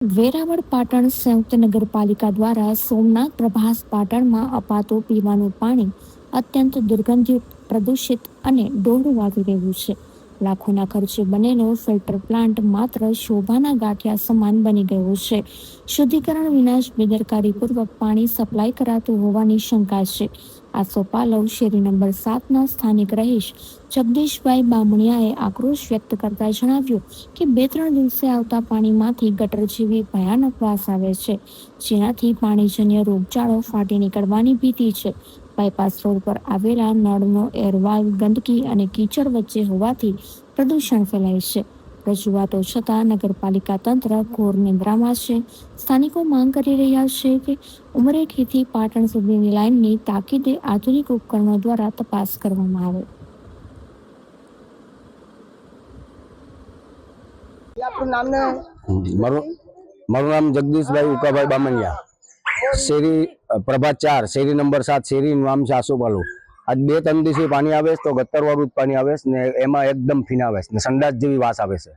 વેરાવળ પાટણ સંયુક્ત નગરપાલિકા દ્વારા સોમનાથ પ્રભાસ પાટણમાં અપાતું પીવાનું પાણી અત્યંત દુર્ગંધયુક્ત, પ્રદૂષિત અને ડોળું આવી રહ્યું છે. લાખોના ખર્ચે બનેલો ફિલ્ટર પ્લાન્ટ માત્ર શોભાના ગાંઠિયા સમાન બની ગયો છે. શુદ્ધિકરણ વિના જ બેદરકારીપૂર્વક પાણી સપ્લાય કરાતું હોવાની શંકા છે. આસોપાલવ શેરી નંબર 7ના સ્થાનિક રહીશ જગદીશભાઈ બામણિયાએ આક્રોશ વ્યક્ત કરતા જણાવ્યું કે 2-3 દિવસે આવતા પાણીમાંથી ગટર જેવી ભયાનક વાસ આવે છે, જેનાથી પાણીજન્ય રોગચાળો ફાટી નીકળવાની ભીતિ છે. બાયપાસ રોડ પર આવેલા નળનો એરવાલ્વ ગંદકી અને કીચડ વચ્ચે હોવાથી પ્રદૂષણ ફેલાય છે. રજૂઆતો છતાં નગરપાલિકા તંત્ર ઘોર નિંદ્રામાં છે. સ્થાનિકો માંગ કરી રહ્યા છે કે ઉમરેઠીથી પાટણ સુધીની લાઇનની તાકીદે આધુનિક ઉપકરણો દ્વારા તપાસ કરવામાં આવે. મારું નામ જગદીશભાઈ ઉકાભાઈ બામણિયા, શેરી પ્રભાત 4, શેરી નંબર 7, શેરીનું નામ છે આસોપાલવ. આજ 2-3 દિવસથી પાણી આવે છે તો ગત્તરવાળું જ પાણી આવે છે ને એમાં એકદમ ફીન આવે છે ને સંડાસ જેવી વાસ આવે છે.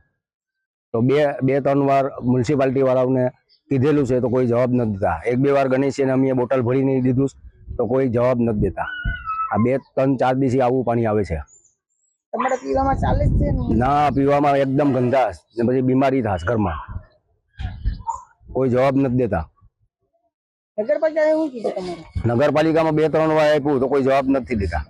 તો 2-3 વાર મ્યુનિસિપાલિટી વાળાઓને કીધેલું છે તો કોઈ જવાબ નથી દેતા. 1-2 વાર ગણેશ ને અમે બોટલ ભરીને દીધું તો કોઈ જવાબ નથી દેતા. આ 2-3-4 દિવસથી આવું પાણી આવે છે. તમારે પીવામાં ચાલે છે? ના, પીવામાં એકદમ ગંધાશ ને પછી બીમારી થાય ઘરમાં. કોઈ જવાબ નથી દેતા. નગરપાલિકાએ શું કીધું તમારે? નગરપાલિકામાં 2-3 વાર આપ્યું તો કોઈ જવાબ નથી દેતા.